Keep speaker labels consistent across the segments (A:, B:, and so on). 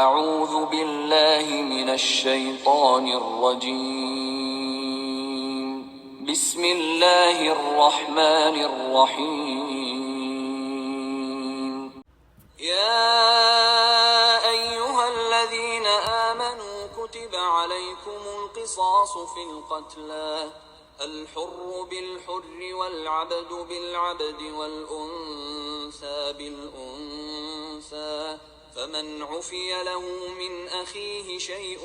A: اعوذ باللہ من الشیطان الرجیم بسم اللہ الرحمن الرحیم یا ایہا الذین آمنوا کتب علیکم القصاص فی القتلى الحر بالحر والعبد بالعبد والأنثى بالأنثى فمن عفي له من أخيه شيء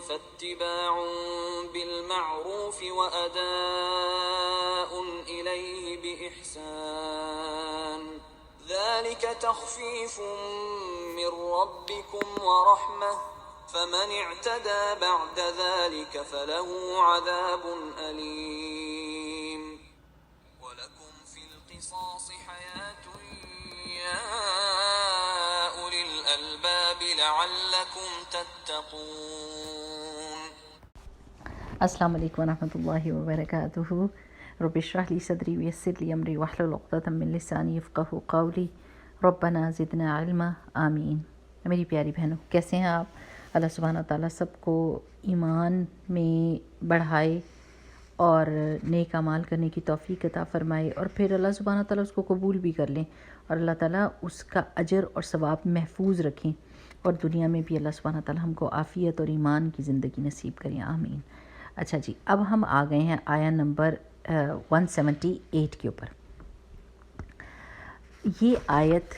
A: فاتباع بالمعروف وأداء إليه بإحسان ذلك تخفيف من ربكم ورحمة فمن اعتدى بعد ذلك فله عذاب أليم ولكم في القصاص حياة يا أولي الألباب لعلكم تتقون.
B: السلام علیکم ورحمۃ اللہ وبرکاتہ. رب اشرح لی صدری ویسر لی امری واحلل عقدۃ من لسانی یفقہوا قولی. ربنا زدنا علما. آمین. میری پیاری بہنوں، کیسے ہیں آپ؟ اللہ سبحانہ تعالیٰ سب کو ایمان میں بڑھائے اور نیک اعمال کرنے کی توفیق عطا فرمائے، اور پھر اللہ سبحانہ تعالیٰ اس کو قبول بھی کر لیں، اور اللہ تعالیٰ اس کا اجر اور ثواب محفوظ رکھیں، اور دنیا میں بھی اللہ سبحانہ تعالیٰ ہم کو عافیت اور ایمان کی زندگی نصیب کریں. آمین. اچھا جی، اب ہم آ گئے ہیں آیا نمبر 178 کے اوپر. یہ آیت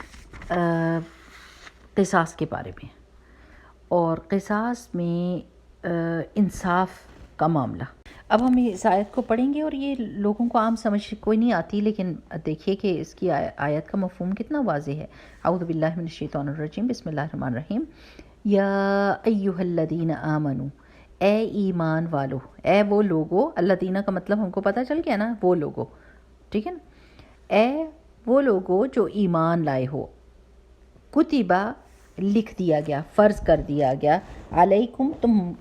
B: قصاص کے بارے میں، اور قصاص میں انصاف کا معاملہ. اب ہم اس آیت کو پڑھیں گے، اور یہ لوگوں کو عام سمجھ کوئی نہیں آتی، لیکن دیکھیے کہ اس کی آیت کا مفہوم کتنا واضح ہے. اعوذ باللہ من الشیطان الرجیم، بسم اللہ الرحمن الرحیم. یا ایہا الذین آمنوا، اے ایمان والو، اے وہ لوگو. الذین کا مطلب ہم کو پتہ چل گیا نا، وہ لوگو، ٹھیک ہے نا. اے وہ لوگو جو ایمان لائے ہو. کتبہ لکھ دیا گیا، فرض کر دیا گیا، علیکم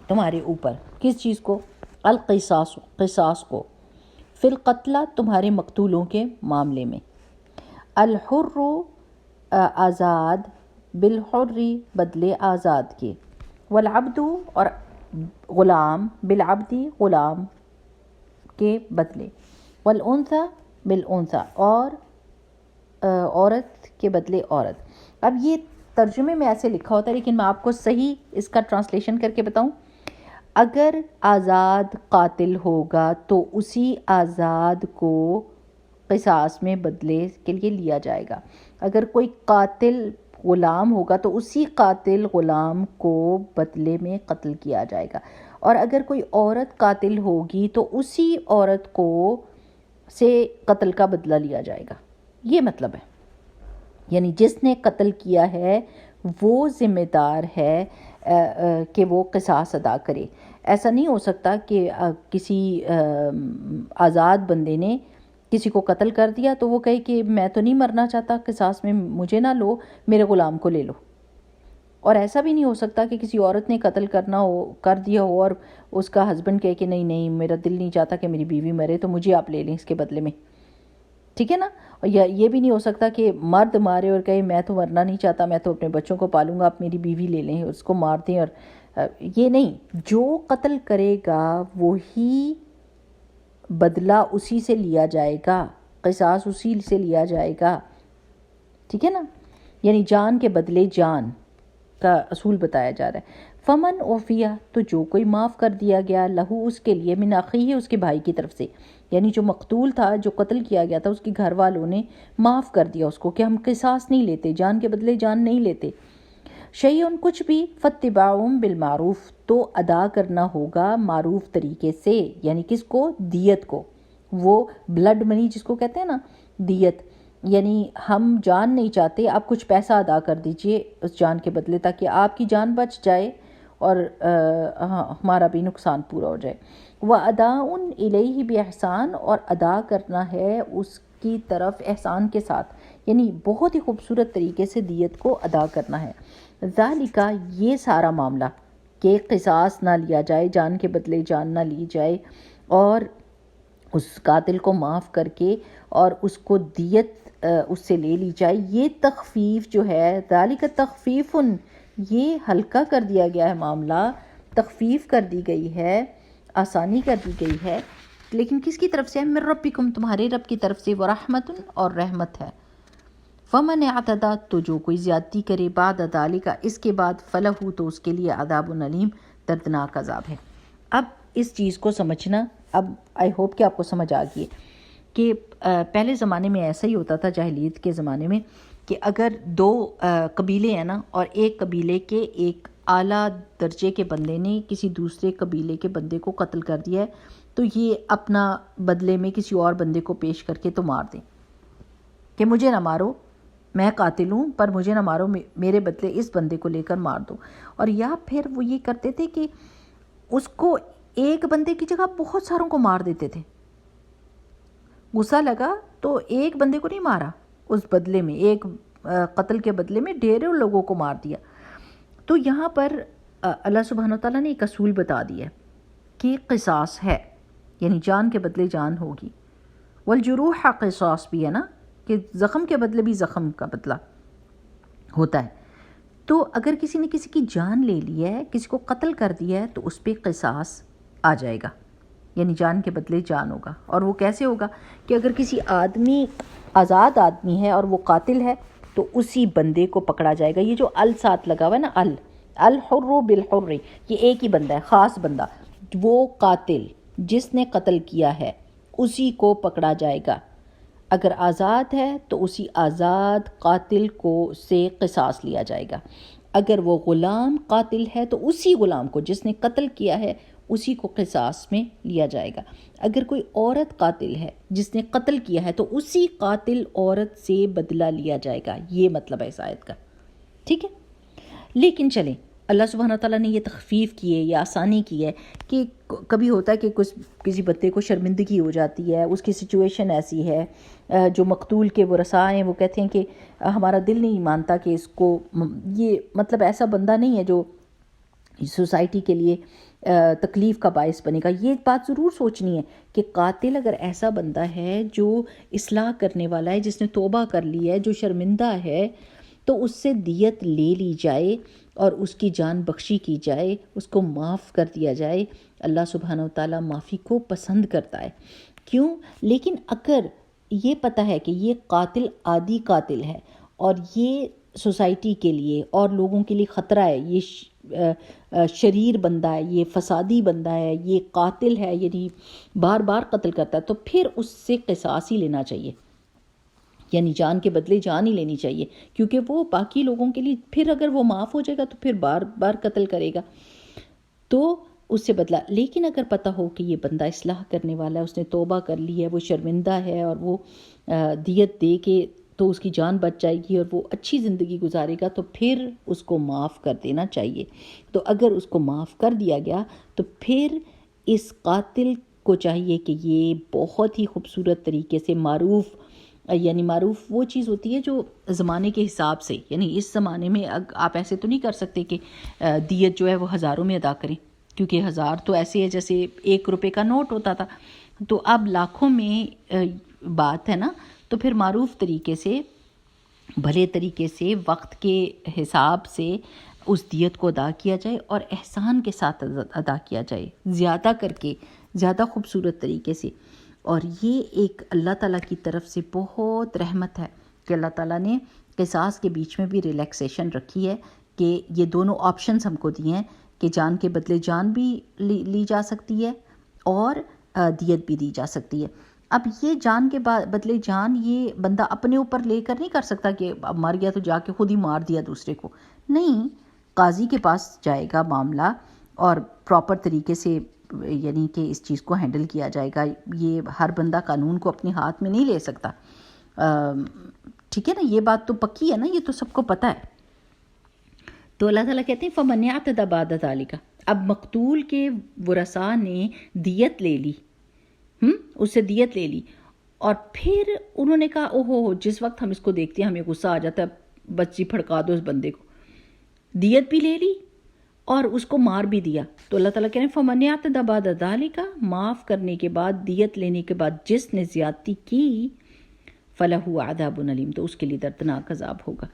B: تمہارے اوپر، کس چیز کو؟ القصاص، قصاص کو. فی القتلى تمہارے مقتولوں کے معاملے میں. الحر آزاد، بالحر بدلے آزاد کے. والعبد اور غلام، بالعبد غلام کے بدلے. والانثى بالانثى اور عورت کے بدلے عورت. اب یہ ترجمے میں ایسے لکھا ہوتا ہے، لیکن میں آپ کو صحیح اس کا ٹرانسلیشن کر کے بتاؤں. اگر آزاد قاتل ہوگا تو اسی آزاد کو قصاص میں بدلے کے لیے لیا جائے گا. اگر کوئی قاتل غلام ہوگا تو اسی قاتل غلام کو بدلے میں قتل کیا جائے گا. اور اگر کوئی عورت قاتل ہوگی تو اسی عورت کو سے قتل کا بدلہ لیا جائے گا. یہ مطلب ہے، یعنی جس نے قتل کیا ہے وہ ذمہ دار ہے کہ وہ قصاص ادا کرے. ایسا نہیں ہو سکتا کہ کسی آزاد بندے نے کسی کو قتل کر دیا تو وہ کہے کہ میں تو نہیں مرنا چاہتا، قصاص میں مجھے نہ لو، میرے غلام کو لے لو. اور ایسا بھی نہیں ہو سکتا کہ کسی عورت نے قتل کر دیا ہو اور اس کا ہسبینڈ کہے کہ نہیں میرا دل نہیں چاہتا کہ میری بیوی مرے، تو مجھے آپ لے لیں اس کے بدلے میں. ٹھیک ہے نا. اور یہ بھی نہیں ہو سکتا کہ مرد مارے اور کہے میں تو مرنا نہیں چاہتا، میں تو اپنے بچوں کو پالوں گا، آپ میری بیوی لے لیں، اس کو مار دیں. اور یہ نہیں، جو قتل کرے گا وہی بدلہ اسی سے لیا جائے گا، قصاص اسی سے لیا جائے گا. ٹھیک ہے نا. یعنی جان کے بدلے جان کا اصول بتایا جا رہا ہے. فمن عفیا، تو جو کوئی معاف کر دیا گیا، لہو اس کے لیے، من اخیہ اس کے بھائی کی طرف سے، یعنی جو مقتول تھا، جو قتل کیا گیا تھا، اس کے گھر والوں نے معاف کر دیا اس کو کہ ہم قصاص نہیں لیتے، جان کے بدلے جان نہیں لیتے. شیئن کچھ بھی، فاتباع بالمعروف تو ادا کرنا ہوگا معروف طریقے سے. یعنی کس کو؟ دیت کو. وہ بلڈ منی جس کو کہتے ہیں نا، دیت. یعنی ہم جان نہیں چاہتے، آپ کچھ پیسہ ادا کر دیجئے اس جان کے بدلے، تاکہ آپ کی جان بچ جائے اور ہمارا بھی نقصان پورا ہو جائے. وَأَدَاءٌ إِلَيْهِ بِإِحْسَان، اور ادا کرنا ہے اس کی طرف احسان کے ساتھ، یعنی بہت ہی خوبصورت طریقے سے دیت کو ادا کرنا ہے. ذالکہ، یہ سارا معاملہ کہ قصاص نہ لیا جائے، جان کے بدلے جان نہ لی جائے، اور اس قاتل کو معاف کر کے اور اس کو دیت اس سے لے لی جائے. یہ تخفیف جو ہے، ذالک تخفیف، یہ ہلکا کر دیا گیا ہے معاملہ، تخفیف کر دی گئی ہے، آسانی کر دی گئی ہے، لیکن کس کی طرف سے ہے؟ من ربکم، تمہارے رب کی طرف سے، ورحمت، اور رحمت ہے۔ فمن اعتدی، تو جو کوئی زیادتی کرے، بعد ذالک، اس کے بعد، فلہ، تو اس کے لیے عذاب علیم، دردناک عذاب ہے۔ اب اس چیز کو سمجھنا، اب آئی ہوپ کہ آپ کو سمجھ آ گئی کہ پہلے زمانے میں ایسا ہی ہوتا تھا، جاہلیت کے زمانے میں، کہ اگر دو قبیلے ہیں نا، اور ایک قبیلے کے ایک اعلیٰ درجے کے بندے نے کسی دوسرے قبیلے کے بندے کو قتل کر دیا ہے، تو یہ اپنا بدلے میں کسی اور بندے کو پیش کر کے تو مار دیں کہ مجھے نہ مارو، میں قاتل ہوں پر مجھے نہ مارو، میرے بدلے اس بندے کو لے کر مار دو۔ اور یا پھر وہ یہ کرتے تھے کہ اس کو ایک بندے کی جگہ بہت ساروں کو مار دیتے تھے، غصہ لگا تو ایک بندے کو نہیں مارا، اس بدلے میں ایک قتل کے بدلے میں ڈھیروں لوگوں کو مار دیا۔ تو یہاں پر اللہ سبحانہ وتعالیٰ نے ایک اصول بتا دیا ہے کہ قصاص ہے، یعنی جان کے بدلے جان ہوگی، والجروح قصاص بھی ہے نا، کہ زخم کے بدلے بھی زخم کا بدلہ ہوتا ہے۔ تو اگر کسی نے کسی کی جان لے لی ہے، کسی کو قتل کر دیا ہے، تو اس پہ قصاص آ جائے گا، یعنی جان کے بدلے جان ہوگا۔ اور وہ کیسے ہوگا؟ کہ اگر کسی آدمی، آزاد آدمی ہے اور وہ قاتل ہے، تو اسی بندے کو پکڑا جائے گا۔ یہ جو ساتھ لگا ہوا ہے نا، الحر بالحر، یہ ایک ہی بندہ ہے، خاص بندہ، وہ قاتل جس نے قتل کیا ہے اسی کو پکڑا جائے گا۔ اگر آزاد ہے تو اسی آزاد قاتل کو سے قصاص لیا جائے گا۔ اگر وہ غلام قاتل ہے تو اسی غلام کو جس نے قتل کیا ہے اسی کو قصاص میں لیا جائے گا۔ اگر کوئی عورت قاتل ہے جس نے قتل کیا ہے تو اسی قاتل عورت سے بدلہ لیا جائے گا۔ یہ مطلب ہے اس آیت کا، ٹھیک ہے؟ لیکن چلیں، اللہ سبحانہ تعالیٰ نے یہ تخفیف کی ہے، یہ آسانی کی ہے کہ کبھی ہوتا ہے کہ کسی بندے کو شرمندگی ہو جاتی ہے، اس کی سچویشن ایسی ہے، جو مقتول کے ورثاء ہیں وہ کہتے ہیں کہ ہمارا دل نہیں مانتا کہ اس کو، یہ مطلب ایسا بندہ نہیں ہے جو سوسائٹی کے لیے تکلیف کا باعث بنے گا۔ یہ بات ضرور سوچنی ہے کہ قاتل اگر ایسا بندہ ہے جو اصلاح کرنے والا ہے، جس نے توبہ کر لی ہے، جو شرمندہ ہے، تو اس سے دیت لے لی جائے اور اس کی جان بخشی کی جائے، اس کو معاف کر دیا جائے۔ اللہ سبحانہ وتعالیٰ معافی کو پسند کرتا ہے۔ کیوں؟ لیکن اگر یہ پتہ ہے کہ یہ قاتل عادی قاتل ہے اور یہ سوسائٹی کے لیے اور لوگوں کے لیے خطرہ ہے، یہ شریر بندہ ہے، یہ فسادی بندہ ہے، یہ قاتل ہے، یعنی بار بار قتل کرتا ہے، تو پھر اس سے قصاص ہی لینا چاہیے، یعنی جان کے بدلے جان ہی لینی چاہیے، کیونکہ وہ باقی لوگوں کے لیے پھر اگر وہ معاف ہو جائے گا تو پھر بار بار قتل کرے گا، تو اس سے بدلہ۔ لیکن اگر پتہ ہو کہ یہ بندہ اصلاح کرنے والا ہے، اس نے توبہ کر لی ہے، وہ شرمندہ ہے اور وہ دیت دے کے تو اس کی جان بچ جائے گی اور وہ اچھی زندگی گزارے گا، تو پھر اس کو معاف کر دینا چاہیے۔ تو اگر اس کو معاف کر دیا گیا تو پھر اس قاتل کو چاہیے کہ یہ بہت ہی خوبصورت طریقے سے معروف، یعنی معروف وہ چیز ہوتی ہے جو زمانے کے حساب سے، یعنی اس زمانے میں آپ ایسے تو نہیں کر سکتے کہ دیت جو ہے وہ ہزاروں میں ادا کریں، کیونکہ 1000 تو ایسے ہے جیسے 1 روپے کا نوٹ ہوتا تھا، تو اب لاکھوں میں بات ہے نا، تو پھر معروف طریقے سے، بھلے طریقے سے، وقت کے حساب سے اس دیت کو ادا کیا جائے اور احسان کے ساتھ ادا کیا جائے، زیادہ کر کے، زیادہ خوبصورت طریقے سے۔ اور یہ ایک اللہ تعالیٰ کی طرف سے بہت رحمت ہے کہ اللہ تعالیٰ نے قصاص کے بیچ میں بھی ریلیکسیشن رکھی ہے، کہ یہ دونوں آپشنز ہم کو دیے ہیں کہ جان کے بدلے جان بھی لی جا سکتی ہے اور دیت بھی دی جا سکتی ہے۔ اب یہ جان کے بدلے جان یہ بندہ اپنے اوپر لے کر نہیں کر سکتا کہ اب مر گیا تو جا کے خود ہی مار دیا دوسرے کو، نہیں، قاضی کے پاس جائے گا معاملہ اور پراپر طریقے سے، یعنی کہ اس چیز کو ہینڈل کیا جائے گا۔ یہ ہر بندہ قانون کو اپنے ہاتھ میں نہیں لے سکتا، ٹھیک ہے نا، یہ بات تو پکی ہے نا، یہ تو سب کو پتہ ہے۔ تو اللہ تعالیٰ کہتے ہیں فَمَنْ اعْتَدَىٰ بَعْدَ ذَلِكَ، اب مقتول کے ورثاء نے دیت لے لی، اس سے دیت لے لی، اور پھر انہوں نے کہا اوہو، جس وقت ہم اس کو دیکھتے ہیں ہمیں غصہ آ جاتا ہے، بچی پھڑکا دو اس بندے کو، دیت بھی لے لی اور اس کو مار بھی دیا۔ تو اللہ تعالیٰ کہہ رہے ہیں فَمَنْ اعْتَدَىٰ بَعْدَ ذَلِكَ، معاف کرنے کے بعد، دیت لینے کے بعد جس نے زیادتی کی، فَلَهُ عَذَابٌ أَلِيمٌ، تو اس کے لیے دردناک عذاب ہوگا۔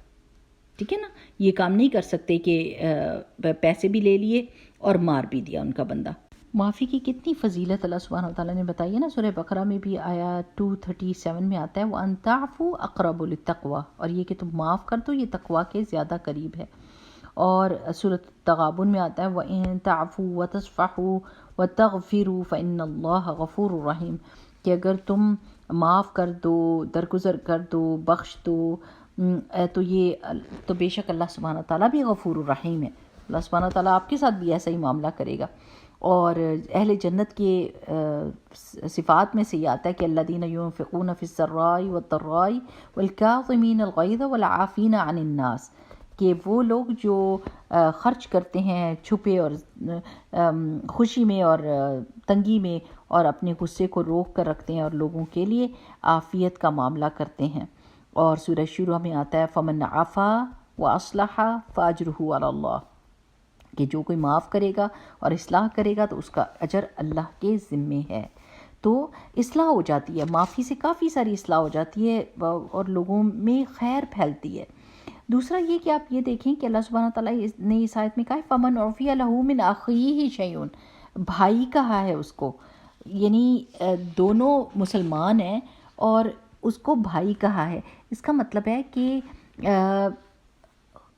B: ٹھیک ہے نا. یہ کام نہیں کر سکتے کہ پیسے بھی لے لیے اور مار بھی دیا ان کا بندہ. معافی کی کتنی فضیلت اللہ سبحانہ وتعالیٰ نے بتائی ہے نا. سورہ بقرہ میں بھی آیا 237 میں آتا ہے وَأَن تَعْفُوا أَقْرَبُ لِلتَّقْوَىٰ، اور یہ کہ تم معاف کر دو یہ تقویٰ کے زیادہ قریب ہے. اور سورۃ التغابن میں آتا ہے وَإِن تَعْفُوا وَتَصْفَحُوا وَتَغْفِرُوا فَإِنَّ اللَّهَ غَفُورٌ رَحِيمٌ، کہ اگر تم معاف کر دو، درگزر کر دو، بخش دو تو بے شک اللہ سبحانہ تعالیٰ بھی غفور الرحیم ہے. اللہ سبحانہ تعالیٰ آپ کے ساتھ بھی ایسا ہی معاملہ کرے گا. اور اہل جنت کے صفات میں سے یہ آتا ہے کہ الذین ينفقون فی السراء والضراء والکاظمین الغیظ والعافین عن الناس، کہ وہ لوگ جو خرچ کرتے ہیں چھپے اور خوشی میں اور تنگی میں، اور اپنے غصے کو روک کر رکھتے ہیں اور لوگوں کے لیے عافیت کا معاملہ کرتے ہیں. اور سورہ شورى میں آتا ہے فمن عفا واصلح فاجرہ علی اللہ، کہ جو کوئی معاف کرے گا اور اصلاح کرے گا تو اس کا اجر اللہ کے ذمے ہے. تو اصلاح ہو جاتی ہے، معافی سے کافی ساری اصلاح ہو جاتی ہے اور لوگوں میں خیر پھیلتی ہے. دوسرا یہ کہ آپ یہ دیکھیں کہ اللہ سبحانہ تعالیٰ نے اس آیت میں کہا ہے فَمَنْ عُفِيَ لَهُ مِنْ أَخِيهِ شَيْءٌ، بھائی کہا ہے اس کو، یعنی دونوں مسلمان ہیں اور اس کو بھائی کہا ہے. اس کا مطلب ہے کہ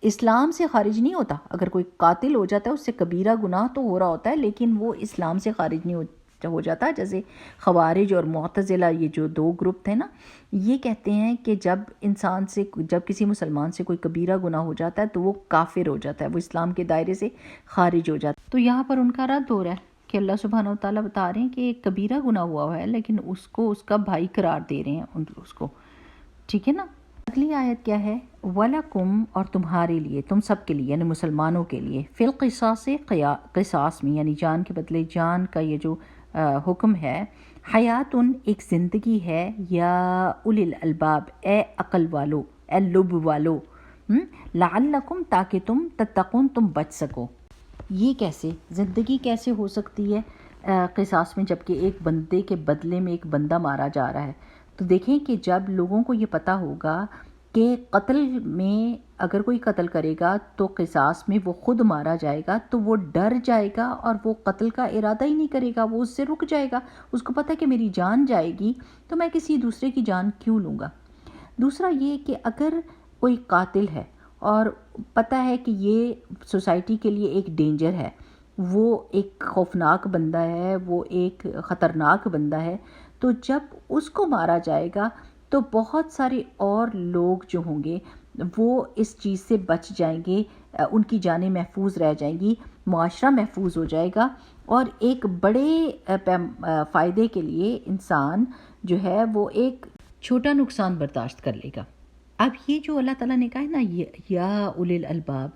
B: اسلام سے خارج نہیں ہوتا. اگر کوئی قاتل ہو جاتا ہے اس سے کبیرہ گناہ تو ہو رہا ہوتا ہے، لیکن وہ اسلام سے خارج نہیں ہو جاتا. جیسے خوارج اور معتزلہ، یہ جو دو گروپ تھے نا، یہ کہتے ہیں کہ جب کسی مسلمان سے کوئی کبیرہ گناہ ہو جاتا ہے تو وہ کافر ہو جاتا ہے، وہ اسلام کے دائرے سے خارج ہو جاتا ہے. تو یہاں پر ان کا رد ہو رہا ہے کہ اللہ سبحانہ وتعالیٰ بتا رہے ہیں کہ ایک کبیرہ گناہ ہوا ہے لیکن اس کو اس کا بھائی قرار دے رہے ہیں اس کو. ٹھیک ہے نا. اگلی آیت کیا ہے؟ وَلَكُمْ، اور تمہارے لیے، تم سب کے لیے یعنی مسلمانوں کے لیے، فی القصاص، قصاص میں یعنی جان کے بدلے جان کا یہ جو حکم ہے، حیاتن، ایک زندگی ہے، یا اولی الالباب، اے عقل والو، اے لب والو، لعلکم، تاکہ تم تتقون، تم بچ سکو. یہ کیسے زندگی کیسے ہو سکتی ہے قصاص میں، جبکہ ایک بندے کے بدلے میں ایک بندہ مارا جا رہا ہے؟ تو دیکھیں کہ جب لوگوں کو یہ پتہ ہوگا کہ قتل میں اگر کوئی قتل کرے گا تو قصاص میں وہ خود مارا جائے گا، تو وہ ڈر جائے گا اور وہ قتل کا ارادہ ہی نہیں کرے گا، وہ اس سے رک جائے گا. اس کو پتہ ہے کہ میری جان جائے گی تو میں کسی دوسرے کی جان کیوں لوں گا. دوسرا یہ کہ اگر کوئی قاتل ہے اور پتہ ہے کہ یہ سوسائٹی کے لیے ایک ڈینجر ہے، وہ ایک خوفناک بندہ ہے، وہ ایک خطرناک بندہ ہے، تو جب اس کو مارا جائے گا تو بہت سارے اور لوگ جو ہوں گے وہ اس چیز سے بچ جائیں گے، ان کی جانیں محفوظ رہ جائیں گی، معاشرہ محفوظ ہو جائے گا، اور ایک بڑے فائدے کے لیے انسان جو ہے وہ ایک چھوٹا نقصان برداشت کر لے گا. اب یہ جو اللہ تعالیٰ نے کہا ہے نا یا اولی الالباب،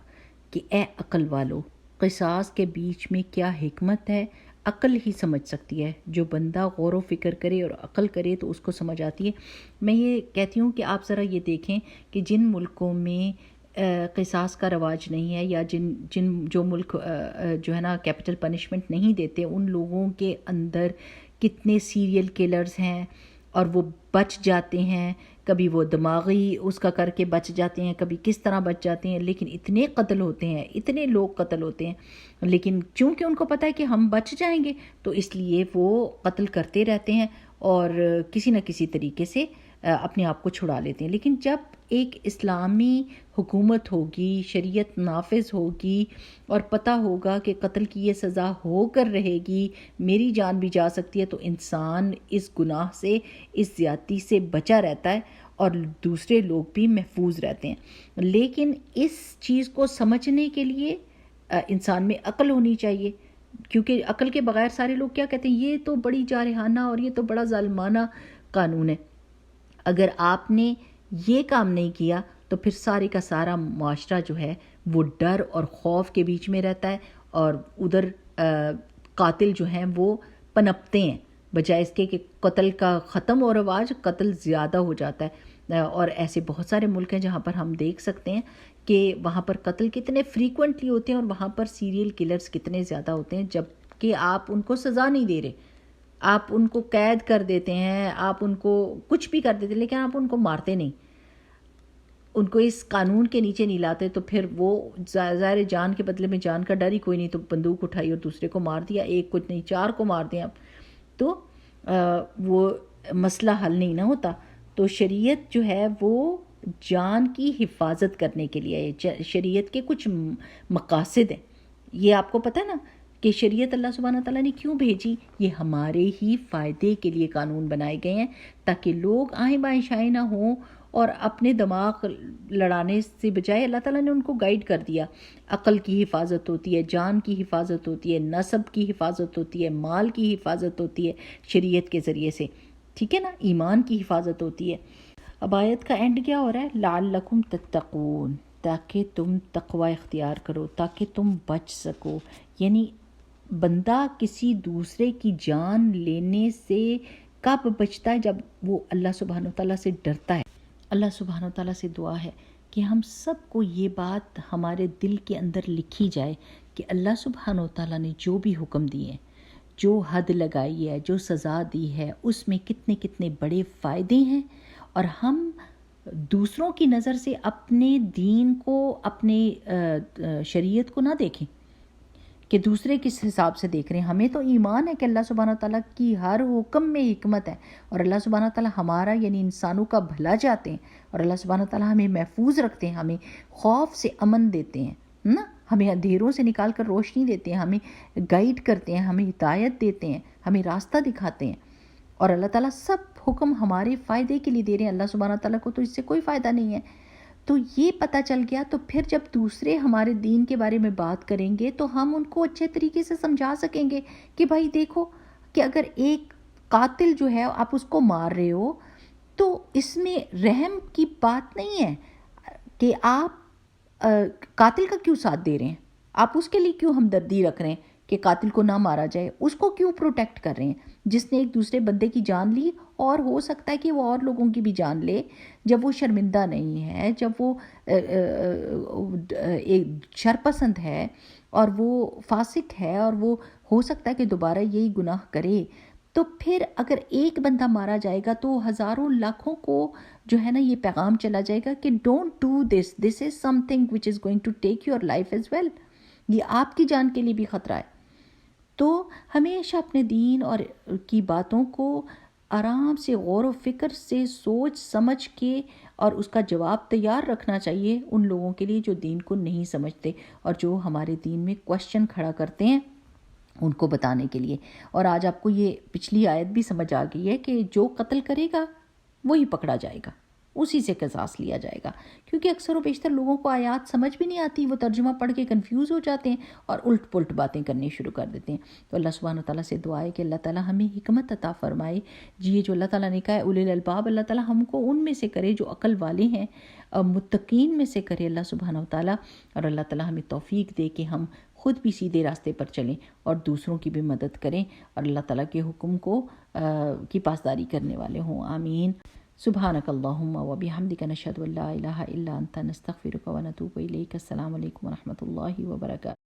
B: کہ اے عقل والو، قصاص کے بیچ میں کیا حکمت ہے عقل ہی سمجھ سکتی ہے. جو بندہ غور و فکر کرے اور عقل کرے تو اس کو سمجھ آتی ہے. میں یہ کہتی ہوں کہ آپ ذرا یہ دیکھیں کہ جن ملکوں میں قصاص کا رواج نہیں ہے، یا جو ملک جو ہے نا کیپٹل پنشمنٹ نہیں دیتے، ان لوگوں کے اندر کتنے سیریل کلرز ہیں اور وہ بچ جاتے ہیں. کبھی وہ دماغی اس کا کر کے بچ جاتے ہیں، کبھی کس طرح بچ جاتے ہیں، لیکن اتنے قتل ہوتے ہیں، اتنے لوگ قتل ہوتے ہیں، لیکن چونکہ ان کو پتہ ہے کہ ہم بچ جائیں گے تو اس لیے وہ قتل کرتے رہتے ہیں اور کسی نہ کسی طریقے سے اپنے آپ کو چھڑا لیتے ہیں. لیکن جب ایک اسلامی حکومت ہوگی، شریعت نافذ ہوگی اور پتہ ہوگا کہ قتل کی یہ سزا ہو کر رہے گی، میری جان بھی جا سکتی ہے، تو انسان اس گناہ سے، اس زیادتی سے بچا رہتا ہے اور دوسرے لوگ بھی محفوظ رہتے ہیں. لیکن اس چیز کو سمجھنے کے لیے انسان میں عقل ہونی چاہیے، کیونکہ عقل کے بغیر سارے لوگ کیا کہتے ہیں، یہ تو بڑی جارحانہ اور یہ تو بڑا ظالمانہ قانون ہے. اگر آپ نے یہ کام نہیں کیا تو پھر سارے کا سارا معاشرہ جو ہے وہ ڈر اور خوف کے بیچ میں رہتا ہے، اور ادھر قاتل جو ہیں وہ پنپتے ہیں، بجائے اس کے کہ قتل کا ختم ہو رواج، قتل زیادہ ہو جاتا ہے. اور ایسے بہت سارے ملک ہیں جہاں پر ہم دیکھ سکتے ہیں کہ وہاں پر قتل کتنے فریکوینٹلی ہوتے ہیں اور وہاں پر سیریل کلرز کتنے زیادہ ہوتے ہیں، جب کہ آپ ان کو سزا نہیں دے رہے، آپ ان کو قید کر دیتے ہیں، آپ ان کو کچھ بھی کر دیتے ہیں، لیکن آپ ان کو مارتے نہیں. ان کو اس قانون کے نیچے نہیں لاتے تو پھر وہ ظاہر جان کے بدلے میں جان کا ڈر ہی کوئی نہیں، تو بندوق اٹھائی اور دوسرے کو مار دیا، ایک کو نہیں 4 کو مار دیا، تو وہ مسئلہ حل نہیں نہ ہوتا۔ تو شریعت جو ہے وہ جان کی حفاظت کرنے کے لیے ہے، شریعت کے کچھ مقاصد ہیں، یہ آپ کو پتہ ہے نا کہ شریعت اللہ سبحانہ تعالیٰ نے کیوں بھیجی، یہ ہمارے ہی فائدے کے لیے قانون بنائے گئے ہیں تاکہ لوگ آئیں بائیں شائیں نہ ہوں اور اپنے دماغ لڑانے سے بجائے اللہ تعالیٰ نے ان کو گائیڈ کر دیا۔ عقل کی حفاظت ہوتی ہے، جان کی حفاظت ہوتی ہے، نسب کی حفاظت ہوتی ہے، مال کی حفاظت ہوتی ہے شریعت کے ذریعے سے، ٹھیک ہے نا، ایمان کی حفاظت ہوتی ہے۔ اب آیت کا اینڈ کیا ہو رہا ہے؟ لعلکم تتقون، تاکہ تم تقوی اختیار کرو، تاکہ تم بچ سکو۔ یعنی بندہ کسی دوسرے کی جان لینے سے کب بچتا ہے؟ جب وہ اللہ سبحانہ وتعالیٰ سے ڈرتا ہے۔ اللہ سبحانہ وتعالیٰ سے دعا ہے کہ ہم سب کو یہ بات ہمارے دل کے اندر لکھی جائے کہ اللہ سبحانہ وتعالیٰ نے جو بھی حکم دیے ہیں، جو حد لگائی ہے، جو سزا دی ہے، اس میں کتنے کتنے بڑے فائدے ہیں، اور ہم دوسروں کی نظر سے اپنے دین کو، اپنے شریعت کو نہ دیکھیں کہ دوسرے کس حساب سے دیکھ رہے ہیں۔ ہمیں تو ایمان ہے کہ اللہ سبحانہ تعالیٰ کی ہر حکم میں حکمت ہے، اور اللہ سبحانہ تعالیٰ ہمارا یعنی انسانوں کا بھلا چاہتے ہیں، اور اللہ سبحانہ تعالیٰ ہمیں محفوظ رکھتے ہیں، ہمیں خوف سے امن دیتے ہیں نا، ہمیں اندھیروں سے نکال کر روشنی دیتے ہیں، ہمیں گائیڈ کرتے ہیں، ہمیں ہدایت دیتے ہیں، ہمیں راستہ دکھاتے ہیں، اور اللہ تعالیٰ سب حکم ہمارے فائدے کے لیے دے رہے ہیں۔ اللہ سبحانہ تعالیٰ کو تو اس سے کوئی فائدہ نہیں ہے۔ تو یہ پتہ چل گیا، تو پھر جب دوسرے ہمارے دین کے بارے میں بات کریں گے تو ہم ان کو اچھے طریقے سے سمجھا سکیں گے کہ بھائی دیکھو کہ اگر ایک قاتل جو ہے آپ اس کو مار رہے ہو تو اس میں رحم کی بات نہیں ہے کہ آپ قاتل کا کیوں ساتھ دے رہے ہیں، آپ اس کے لیے کیوں ہمدردی رکھ رہے ہیں کہ قاتل کو نہ مارا جائے، اس کو کیوں پروٹیکٹ کر رہے ہیں جس نے ایک دوسرے بندے کی جان لی، اور ہو سکتا ہے کہ وہ اور لوگوں کی بھی جان لے جب وہ شرمندہ نہیں ہے، جب وہ ایک شرپسند ہے اور وہ فاسق ہے، اور وہ ہو سکتا ہے کہ دوبارہ یہی گناہ کرے۔ تو پھر اگر ایک بندہ مارا جائے گا تو ہزاروں لاکھوں کو جو ہے نا یہ پیغام چلا جائے گا کہ don't do this, this is something which is going to take your life as well, یہ آپ کی جان کے لیے بھی خطرہ ہے۔ تو ہمیشہ اپنے دین اور کی باتوں کو آرام سے، غور و فکر سے، سوچ سمجھ کے اور اس کا جواب تیار رکھنا چاہیے ان لوگوں کے لیے جو دین کو نہیں سمجھتے اور جو ہمارے دین میں کوشچن کھڑا کرتے ہیں، ان کو بتانے کے لیے۔ اور آج آپ کو یہ پچھلی آیت بھی سمجھ آ گئی ہے کہ جو قتل کرے گا وہی پکڑا جائے گا، اسی سے قصاص لیا جائے گا، کیونکہ اکثر و بیشتر لوگوں کو آیات سمجھ بھی نہیں آتی، وہ ترجمہ پڑھ کے کنفیوز ہو جاتے ہیں اور الٹ پلٹ باتیں کرنی شروع کر دیتے ہیں۔ تو اللہ سبحانہ تعالیٰ سے دعا ہے کہ اللہ تعالیٰ ہمیں حکمت عطا فرمائے۔ جی یہ جو اللہ تعالیٰ نے کہا ہے اولی الالباب، اللہ تعالیٰ ہم کو ان میں سے کرے جو عقل والے ہیں، متقین میں سے کرے اللہ سبحانہ تعالیٰ، اور اللہ تعالیٰ ہمیں توفیق دے کہ ہم خود بھی سیدھے راستے پر چلیں اور دوسروں کی بھی مدد کریں اور اللہ تعالیٰ کے حکم کو کی پاسداری کرنے والے ہوں۔ آمین۔ سبحانک اللہم و بحمدک، نشہد ان لا الہ الا انت، نستغفرک و نتوب الیک۔ السلام علیکم و رحمۃ اللہ وبرکاتہ۔